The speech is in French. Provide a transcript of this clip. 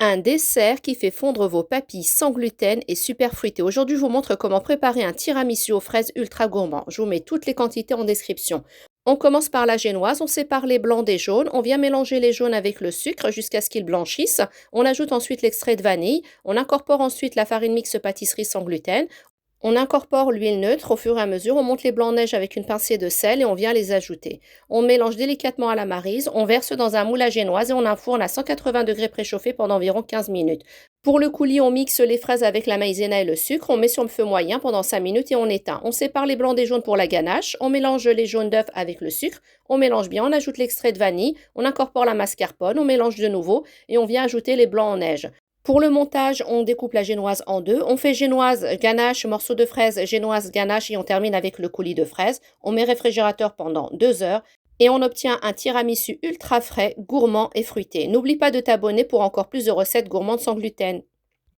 Un dessert qui fait fondre vos papilles sans gluten et super fruité. Aujourd'hui, je vous montre comment préparer un tiramisu aux fraises ultra gourmand. Je vous mets toutes les quantités en description. On commence par la génoise, on sépare les blancs des jaunes, on vient mélanger les jaunes avec le sucre jusqu'à ce qu'ils blanchissent. On ajoute ensuite l'extrait de vanille, on incorpore ensuite la farine mixte pâtisserie sans gluten. On incorpore l'huile neutre au fur et à mesure, on monte les blancs de neige avec une pincée de sel et on vient les ajouter. On mélange délicatement à la maryse, on verse dans un moule à génoise et on enfourne à 180 degrés préchauffé pendant environ 15 minutes. Pour le coulis, on mixe les fraises avec la maïzena et le sucre, on met sur le feu moyen pendant 5 minutes et on éteint. On sépare les blancs des jaunes pour la ganache, on mélange les jaunes d'œufs avec le sucre, on mélange bien, on ajoute l'extrait de vanille, on incorpore la mascarpone, on mélange de nouveau et on vient ajouter les blancs en neige. Pour le montage, on découpe la génoise en deux. On fait génoise, ganache, morceau de fraise, génoise, ganache et on termine avec le coulis de fraises. On met réfrigérateur pendant 2 heures et on obtient un tiramisu ultra frais, gourmand et fruité. N'oublie pas de t'abonner pour encore plus de recettes gourmandes sans gluten.